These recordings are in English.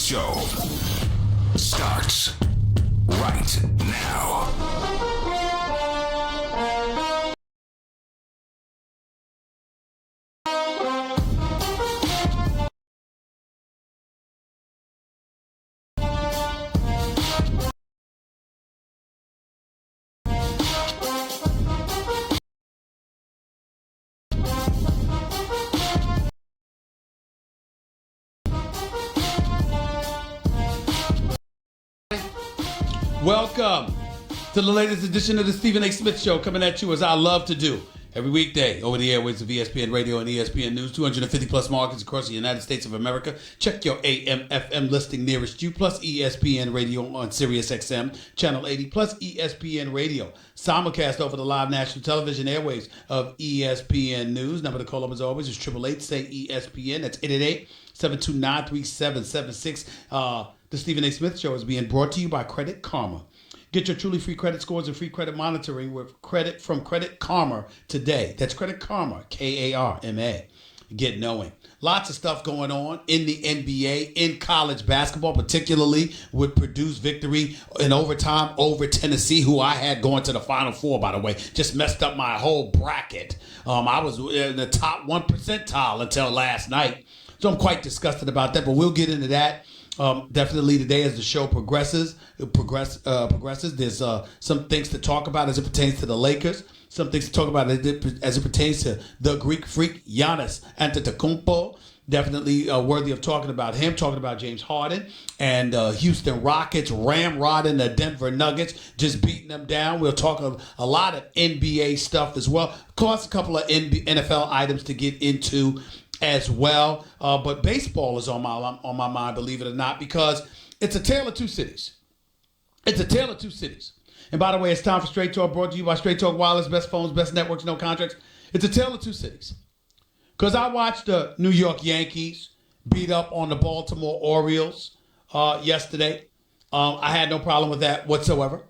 Show starts right now. Welcome to the latest edition of the Stephen A. Smith Show, coming at you as I love to do every weekday over the airwaves of ESPN Radio and ESPN News, 250 plus markets across the United States of America. Check your AM, FM listing nearest you, plus ESPN Radio on Sirius XM, Channel 80, plus ESPN Radio. Simulcast over the live national television airwaves of ESPN News. Number to call up as always is 888-SAY-ESPN. That's 888-729-3776. The Stephen A. Smith Show is being brought to you by Credit Karma. Get your truly free credit scores and free credit monitoring with credit from Credit Karma today. That's Credit Karma, K-A-R-M-A. Get knowing. Lots of stuff going on in the NBA, in college basketball, particularly with Purdue's victory in overtime over Tennessee, who I had going to the Final Four, by the way. Just messed up my whole bracket. I was in the top 1 percentile until last night. So I'm quite disgusted about that, but we'll get into that. Definitely today as the show progresses, there's some things to talk about as it pertains to the Lakers, some things to talk about as it pertains to the Greek freak Giannis Antetokounmpo. Definitely worthy of talking about him, talking about James Harden and Houston Rockets ramrodding the Denver Nuggets, just beating them down. We'll talk a lot of NBA stuff as well. Of course, a couple of NFL items to get into as well, but baseball is on my mind, believe it or not, because it's a tale of two cities. It's a tale of two cities. And by the way, it's time for Straight Talk, brought to you by Straight Talk Wireless, best phones, best networks, no contracts. It's a tale of two cities. Because I watched the New York Yankees beat up on the Baltimore Orioles yesterday. I had no problem with that whatsoever.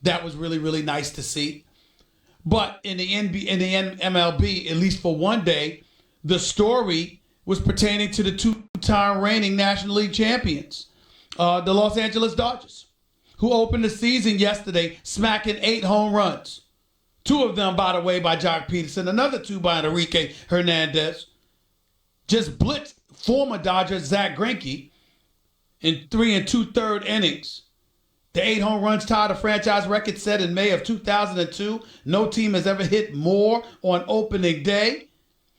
That was really, really nice to see. But in the MLB, at least for one day, the story was pertaining to the two-time reigning National League champions, the Los Angeles Dodgers, who opened the season yesterday smacking 8 home runs. 2 of them, by the way, by Jock Peterson, another 2 by Enrique Hernandez. Just blitzed former Dodger Zach Greinke in 3 2/3 innings. The 8 home runs tied a franchise record set in May of 2002. No team has ever hit more on opening day.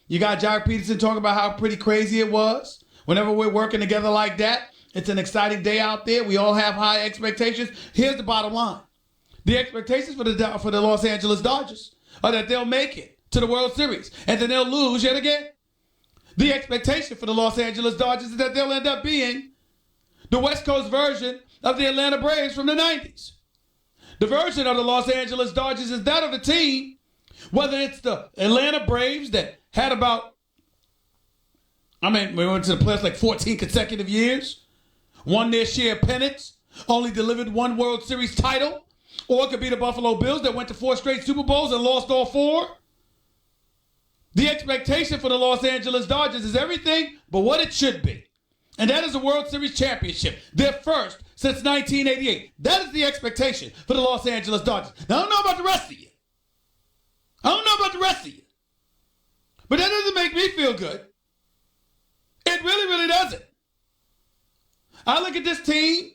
You got Jock Peterson talking about how pretty crazy it was. Whenever we're working together like that, it's an exciting day out there. We all have high expectations. Here's the bottom line. The expectations for the Los Angeles Dodgers are that they'll make it to the World Series and then they'll lose yet again. The expectation for the Los Angeles Dodgers is that they'll end up being the West Coast version of the Atlanta Braves from the 90s. The version of the Los Angeles Dodgers is that of a team, whether it's the Atlanta Braves that had we went to the playoffs like 14 consecutive years, won their share of pennants, only delivered 1 World Series title, or it could be the Buffalo Bills that went to 4 straight Super Bowls and lost all 4. The expectation for the Los Angeles Dodgers is everything but what it should be. And that is a World Series championship, their first since 1988. That is the expectation for the Los Angeles Dodgers. Now, I don't know about the rest of you. But that doesn't make me feel good. It really, really doesn't. I look at this team,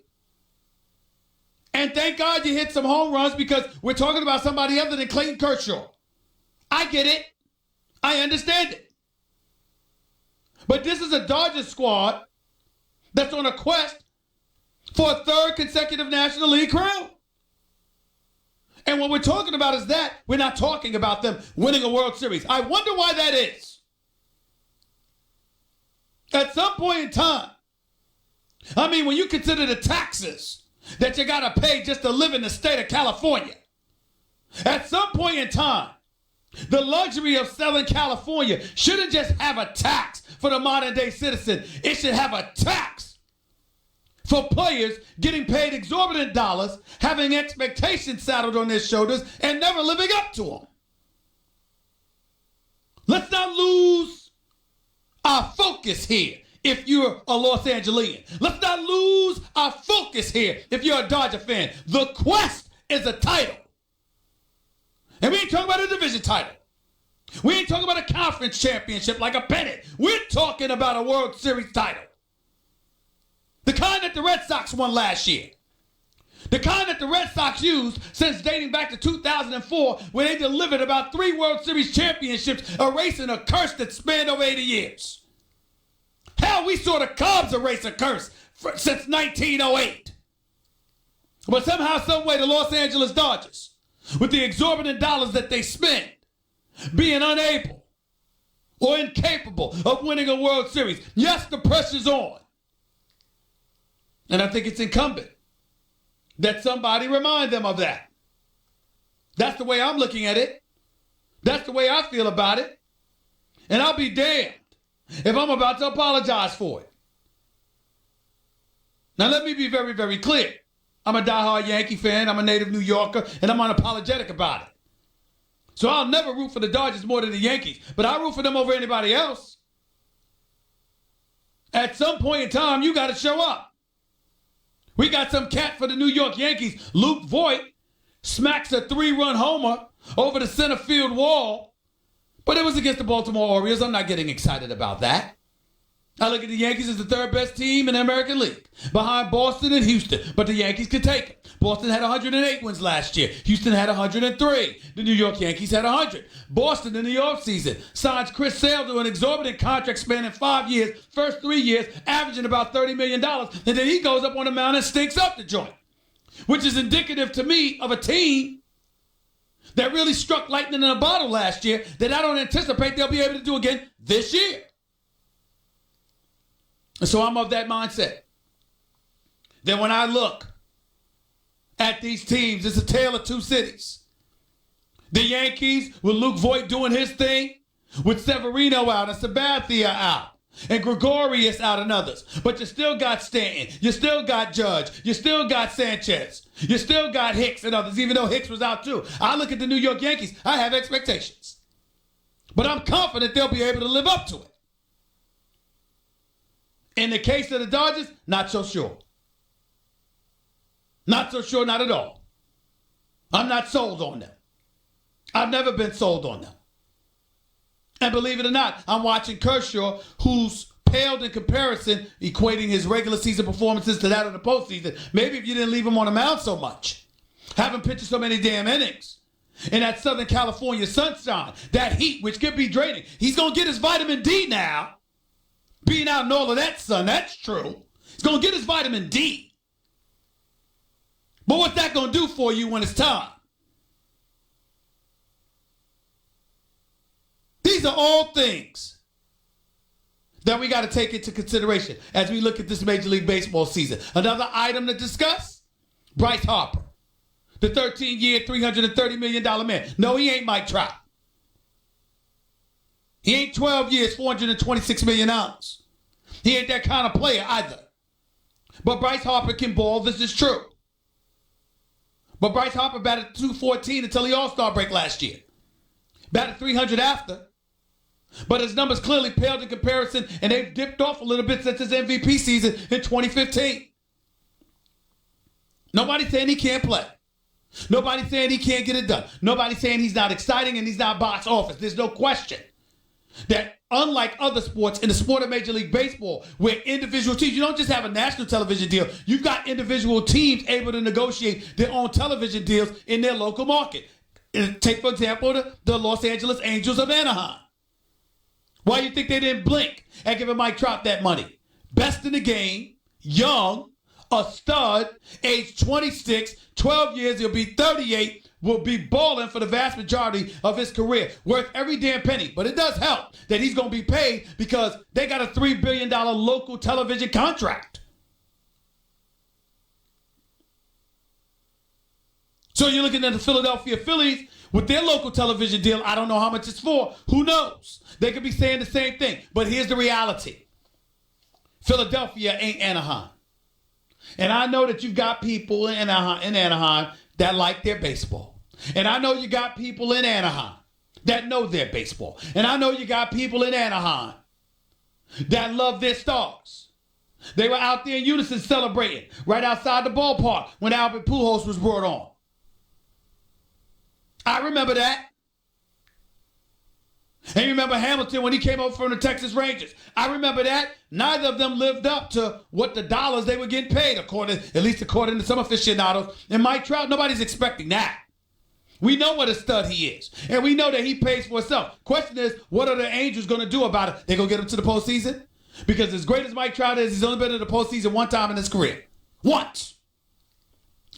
and thank God you hit some home runs because we're talking about somebody other than Clayton Kershaw. I get it. I understand it. But this is a Dodgers squad that's on a quest for a 3rd consecutive National League crown. And what we're talking about is that we're not talking about them winning a World Series. I wonder why that is. At some point in time, when you consider the taxes that you got to pay just to live in the state of California, at some point in time, the luxury of Southern California shouldn't just have a tax for the modern day citizen. It should have a tax for players getting paid exorbitant dollars, having expectations saddled on their shoulders, and never living up to them. Let's not lose our focus here if you're a Los Angelian. Let's not lose our focus here if you're a Dodger fan. The quest is a title. And we ain't talking about a division title. We ain't talking about a conference championship like a pennant. We're talking about a World Series title. The kind that the Red Sox won last year. The kind that the Red Sox used since dating back to 2004, where they delivered about 3 World Series championships, erasing a curse that spanned over 80 years. Hell, we saw the Cubs erase a curse since 1908. But somehow, some way, the Los Angeles Dodgers, with the exorbitant dollars that they spend, being unable or incapable of winning a World Series. Yes, the pressure's on. And I think it's incumbent that somebody remind them of that. That's the way I'm looking at it. That's the way I feel about it. And I'll be damned if I'm about to apologize for it. Now, let me be very, very clear. I'm a diehard Yankee fan. I'm a native New Yorker, and I'm unapologetic about it. So I'll never root for the Dodgers more than the Yankees, but I root for them over anybody else. At some point in time, you got to show up. We got some cat for the New York Yankees, Luke Voigt, smacks a 3-run homer over the center field wall, but it was against the Baltimore Orioles. I'm not getting excited about that. I look at the Yankees as the 3rd best team in the American League, behind Boston and Houston, but the Yankees could take it. Boston had 108 wins last year. Houston had 103. The New York Yankees had 100. Boston in the offseason signs Chris Sale to an exorbitant contract spanning 5 years, first 3 years, averaging about $30 million, and then he goes up on the mound and stinks up the joint, which is indicative to me of a team that really struck lightning in a bottle last year that I don't anticipate they'll be able to do again this year. And so I'm of that mindset. Then when I look at these teams, it's a tale of 2 cities. The Yankees with Luke Voigt doing his thing, with Severino out and Sabathia out, and Gregorius out and others. But you still got Stanton. You still got Judge. You still got Sanchez. You still got Hicks and others, even though Hicks was out too. I look at the New York Yankees. I have expectations. But I'm confident they'll be able to live up to it. In the case of the Dodgers, not so sure. Not so sure, not at all. I'm not sold on them. I've never been sold on them. And believe it or not, I'm watching Kershaw, who's paled in comparison, equating his regular season performances to that of the postseason. Maybe if you didn't leave him on the mound so much, haven't pitched so many damn innings, in that Southern California sunshine, that heat, which could be draining. He's going to get his vitamin D now. Being out in all of that sun, that's true. He's going to get his vitamin D. But what's that going to do for you when it's time? These are all things that we got to take into consideration as we look at this Major League Baseball season. Another item to discuss, Bryce Harper, the 13-year, $330 million man. No, he ain't Mike Trout. He ain't 12 years, $426 million. He ain't that kind of player either. But Bryce Harper can ball. This is true. But Bryce Harper batted .214 until the All-Star break last year. Batted .300 after. But his numbers clearly paled in comparison, and they've dipped off a little bit since his MVP season in 2015. Nobody's saying he can't play. Nobody's saying he can't get it done. Nobody's saying he's not exciting and he's not box office. There's no question that unlike other sports, in the sport of Major League Baseball, where individual teams, you don't just have a national television deal, you've got individual teams able to negotiate their own television deals in their local market. Take, for example, the Los Angeles Angels of Anaheim. Why do you think they didn't blink at giving Mike Trout that money? Best in the game, young, a stud, age 26, 12 years, he'll be 38, will be balling for the vast majority of his career, worth every damn penny. But it does help that he's going to be paid because they got a $3 billion local television contract. So you're looking at the Philadelphia Phillies with their local television deal. I don't know how much it's for. Who knows? They could be saying the same thing. But here's the reality. Philadelphia ain't Anaheim. And I know that you've got people in Anaheim that like their baseball. And I know you got people in Anaheim that know their baseball. And I know you got people in Anaheim that love their stars. They were out there in unison celebrating right outside the ballpark when Albert Pujols was brought on. I remember that. And you remember Hamilton when he came over from the Texas Rangers. I remember that. Neither of them lived up to what the dollars they were getting paid, at least according to some aficionados. And Mike Trout, nobody's expecting that. We know what a stud he is. And we know that he pays for himself. Question is, what are the Angels going to do about it? They going to get him to the postseason? Because as great as Mike Trout is, he's only been in the postseason one time in his career. Once.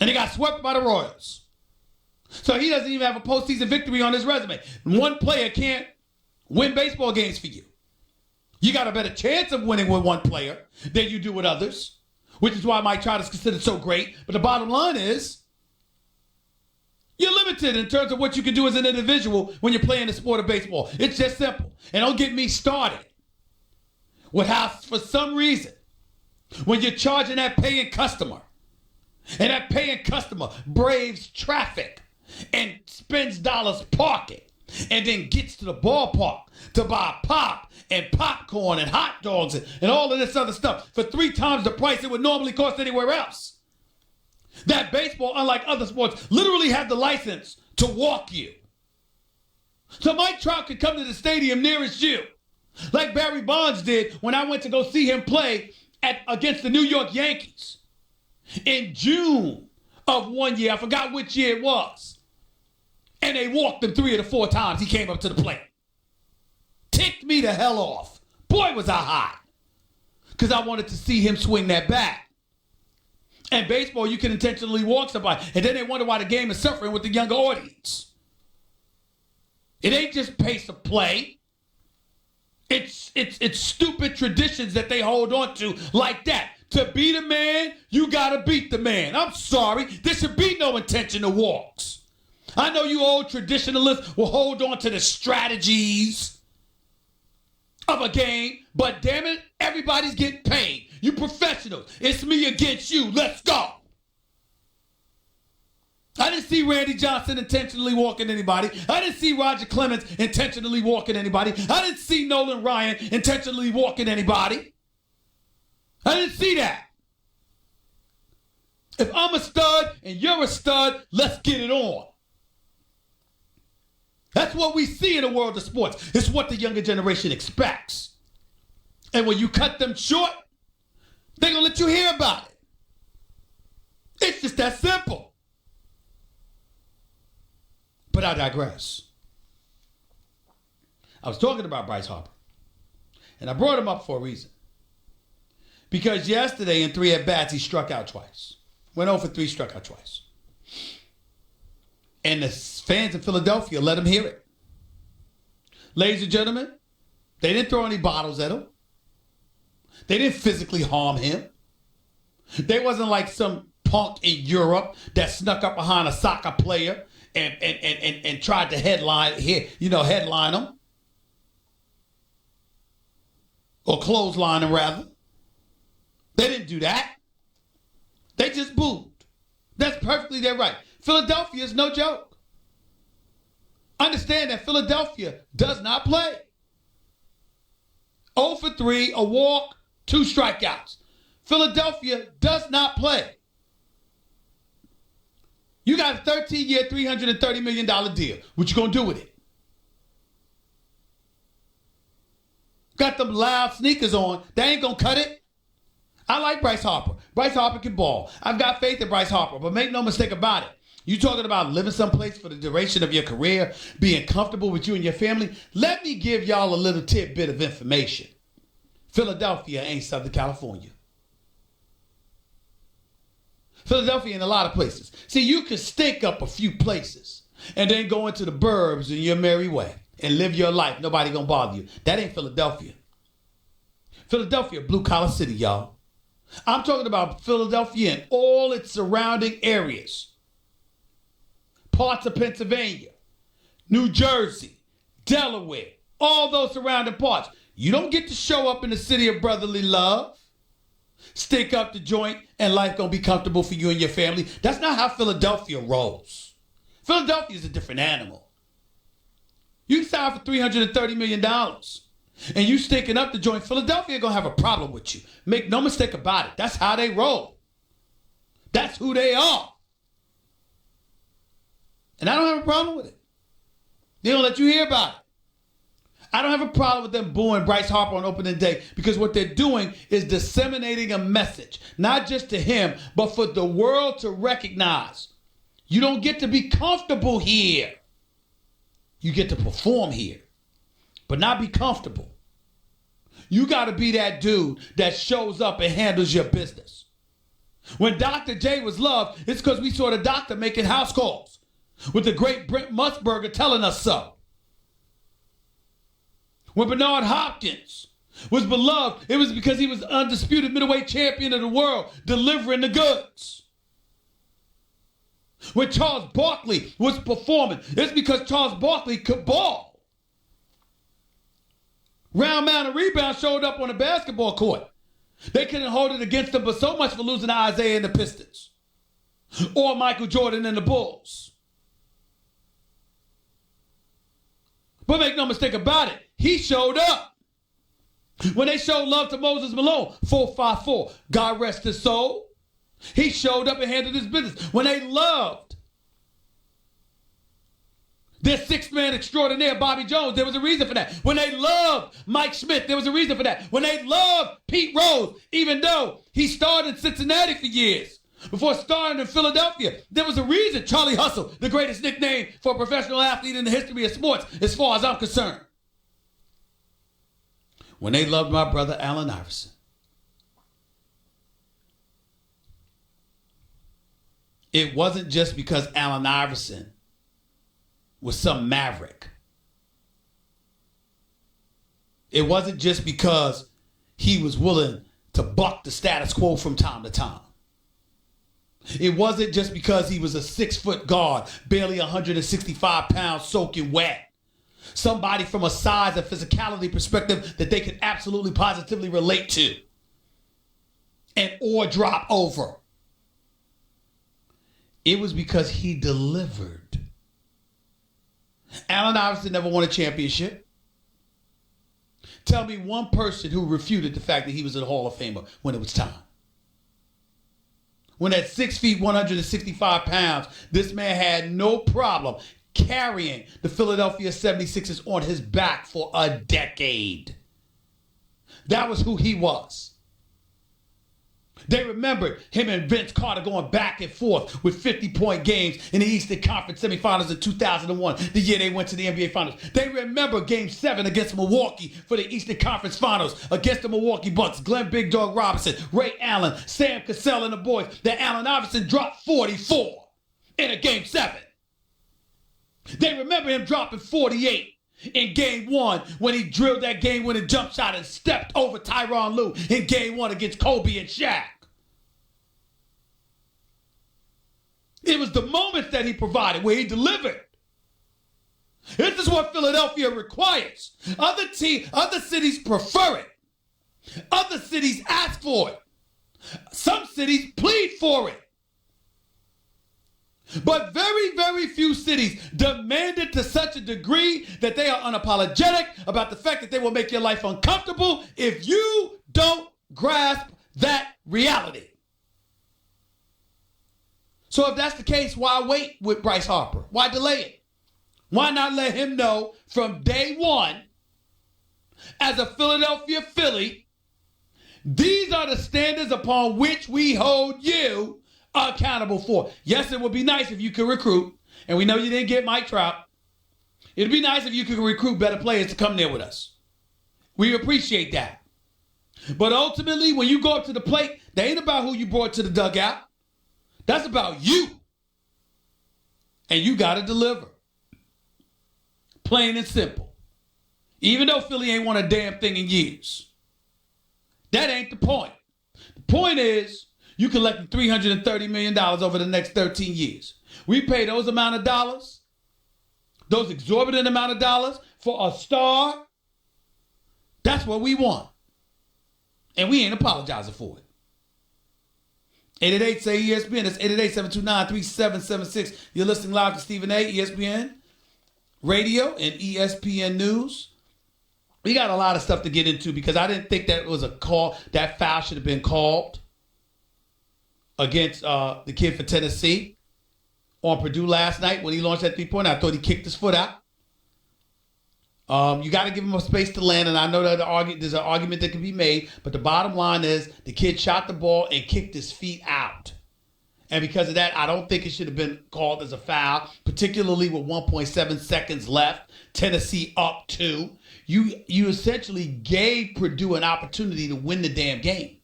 And he got swept by the Royals. So he doesn't even have a postseason victory on his resume. One player can't win baseball games for you. You got a better chance of winning with one player than you do with others, which is why Mike Trout is considered so great. But the bottom line is, you're limited in terms of what you can do as an individual when you're playing the sport of baseball. It's just simple. And don't get me started with how, for some reason, when you're charging that paying customer, and that paying customer braves traffic and spends dollars parking, and then gets to the ballpark to buy pop and popcorn and hot dogs and all of this other stuff for 3 times the price it would normally cost anywhere else. That baseball, unlike other sports, literally had the license to walk you. So Mike Trout could come to the stadium nearest you, like Barry Bonds did when I went to go see him play against the New York Yankees in June of one year. I forgot which year it was. And they walked him 3 of the 4 times he came up to the plate. Ticked me the hell off. Boy, was I hot. Because I wanted to see him swing that bat. And baseball, you can intentionally walk somebody. And then they wonder why the game is suffering with the younger audience. It ain't just pace of play. It's stupid traditions that they hold on to like that. To be the man, you got to beat the man. I'm sorry. There should be no intentional walks. I know you old traditionalists will hold on to the strategies of a game, but damn it, everybody's getting paid. You professionals. It's me against you. Let's go. I didn't see Randy Johnson intentionally walking anybody. I didn't see Roger Clemens intentionally walking anybody. I didn't see Nolan Ryan intentionally walking anybody. I didn't see that. If I'm a stud and you're a stud, let's get it on. That's what we see in the world of sports. It's what the younger generation expects. And when you cut them short, they're going to let you hear about it. It's just that simple. But I digress. I was talking about Bryce Harper. And I brought him up for a reason. Because yesterday in 3 at-bats, he struck out twice. Went 0 for 3, struck out twice. And the fans in Philadelphia let him hear it. Ladies and gentlemen, they didn't throw any bottles at him. They didn't physically harm him. They wasn't like some punk in Europe that snuck up behind a soccer player and tried to headline him. Or clothesline him, rather. They didn't do that. They just booed. That's perfectly their right. Philadelphia is no joke. Understand that Philadelphia does not play. 0 for 3, a walk, 2 strikeouts. Philadelphia does not play. You got a 13-year, $330 million deal. What you going to do with it? Got them loud sneakers on. They ain't going to cut it. I like Bryce Harper. Bryce Harper can ball. I've got faith in Bryce Harper, but make no mistake about it. You talking about living someplace for the duration of your career, being comfortable with you and your family? Let me give y'all a little tidbit of information. Philadelphia ain't Southern California. Philadelphia in a lot of places. See, you can stink up a few places and then go into the burbs in your merry way and live your life. Nobody gonna bother you. That ain't Philadelphia. Philadelphia, blue-collar city, y'all. I'm talking about Philadelphia and all its surrounding areas. Parts of Pennsylvania, New Jersey, Delaware, all those surrounding parts. You don't get to show up in the city of brotherly love, stick up the joint, and life gonna be comfortable for you and your family. That's not how Philadelphia rolls. Philadelphia is a different animal. You can sign for $330 million. and you stinking up the joint, Philadelphia going to have a problem with you. Make no mistake about it. That's how they roll. That's who they are. And I don't have a problem with it. They don't let you hear about it. I don't have a problem with them booing Bryce Harper on opening day because what they're doing is disseminating a message, not just to him, but for the world to recognize. You don't get to be comfortable here. You get to perform here, but not be comfortable. You got to be that dude that shows up and handles your business. When Dr. J was loved, it's because we saw the doctor making house calls with the great Brent Musburger telling us so. When Bernard Hopkins was beloved, it was because he was undisputed middleweight champion of the world, delivering the goods. When Charles Barkley was performing, it's because Charles Barkley could ball. Round mound and rebound showed up on the basketball court. They couldn't hold it against them, but so much for losing to Isaiah and the Pistons. Or Michael Jordan and the Bulls. But make no mistake about it, he showed up. When they showed love to Moses Malone, 454, God rest his soul, he showed up and handled his business. When they loved their sixth-man extraordinaire, Bobby Jones, there was a reason for that. When they loved Mike Smith, there was a reason for that. When they loved Pete Rose, even though he starred in Cincinnati for years, before starring in Philadelphia, there was a reason. Charlie Hustle, the greatest nickname for a professional athlete in the history of sports, as far as I'm concerned. When they loved my brother Allen Iverson, it wasn't just because Allen Iverson was some maverick. It wasn't just because he was willing to buck the status quo from time to time. It wasn't just because he was a 6-foot guard, barely 165 pounds, soaking wet. Somebody from a size and physicality perspective that they could absolutely positively relate to and or drop over. It was because he delivered. Allen Iverson never won a championship. Tell me one person who refuted the fact that he was a Hall of Famer when it was time. When at 6 feet, 165 pounds, this man had no problem carrying the Philadelphia 76ers on his back for a decade. That was who he was. They remembered him and Vince Carter going back and forth with 50-point games in the Eastern Conference semifinals in 2001, the year they went to the NBA Finals. They remember Game 7 against Milwaukee for the Eastern Conference Finals against the Milwaukee Bucks. Glenn Big Dog Robinson, Ray Allen, Sam Cassell and the boys. That Allen Iverson dropped 44 in a Game 7. They remember him dropping 48 in Game 1 when he drilled that game-winning jump shot and stepped over Tyronn Lue in Game 1 against Kobe and Shaq. It was the moments that he provided where he delivered. This is what Philadelphia requires. Other cities prefer it. Other cities ask for it. Some cities plead for it. But very, very few cities demand it to such a degree that they are unapologetic about the fact that they will make your life uncomfortable if you don't grasp that reality. So if that's the case, why wait with Bryce Harper? Why delay it? Why not let him know from day one, as a Philadelphia Philly, these are the standards upon which we hold you accountable for. Yes, it would be nice if you could recruit, and we know you didn't get Mike Trout. It'd be nice if you could recruit better players to come there with us. We appreciate that. But ultimately, when you go up to the plate, that ain't about who you brought to the dugout. That's about you. And you got to deliver. Plain and simple. Even though Philly ain't won a damn thing in years. That ain't the point. The point is, you collected $330 million over the next 13 years. We pay those amount of dollars, those exorbitant amount of dollars for a star. That's what we want. And we ain't apologizing for it. 888 say ESPN. That's 888-729-3776. You're listening live to Stephen A. ESPN Radio and ESPN News. We got a lot of stuff to get into because I didn't think that was a call. That foul should have been called against the kid for Tennessee on Purdue last night when he launched that three-pointer. I thought he kicked his foot out. You got to give him a space to land, and I know that there's an argument that can be made, but the bottom line is the kid shot the ball and kicked his feet out. And because of that, I don't think it should have been called as a foul, particularly with 1.7 seconds left. Tennessee up 2. You essentially gave Purdue an opportunity to win the damn game.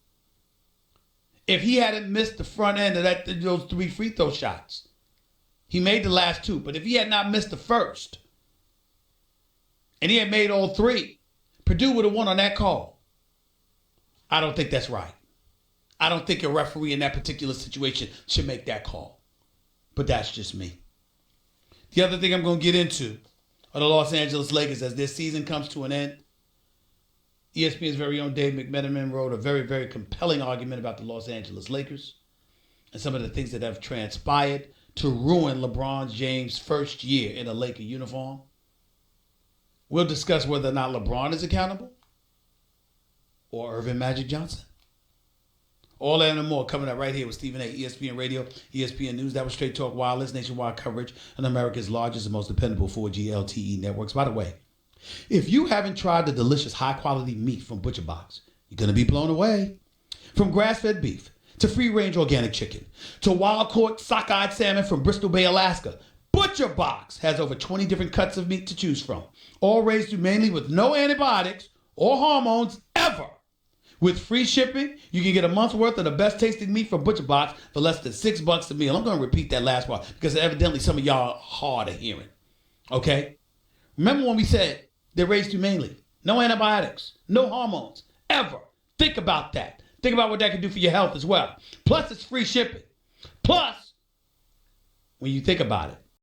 If he hadn't missed the front end of those 3 free throw shots, he made the last 2. But if he had not missed the first, and he had made all 3, Purdue would have won on that call. I don't think that's right. I don't think a referee in that particular situation should make that call. But that's just me. The other thing I'm going to get into are the Los Angeles Lakers as their season comes to an end. ESPN's very own Dave McMenamin wrote a very, very compelling argument about the Los Angeles Lakers and some of the things that have transpired to ruin LeBron James' first year in a Laker uniform. We'll discuss whether or not LeBron is accountable or Irvin Magic Johnson. All that and more coming up right here with Stephen A. ESPN Radio, ESPN News. That was Straight Talk Wireless, nationwide coverage on America's largest and most dependable 4G LTE networks. By the way, if you haven't tried the delicious high-quality meat from Butcher Box, you're going to be blown away. From grass-fed beef to free-range organic chicken to wild-caught sockeye salmon from Bristol Bay, Alaska, Butcher Box has over 20 different cuts of meat to choose from, all raised humanely with no antibiotics or hormones ever. With free shipping, you can get a month's worth of the best tasting meat from Butcher Box for less than $6 a meal. I'm going to repeat that last part because evidently some of y'all are hard of hearing. Okay? Remember when we said they're raised humanely? No antibiotics, no hormones, ever. Think about that. Think about what that can do for your health as well. Plus, it's free shipping. Plus, when you think about it,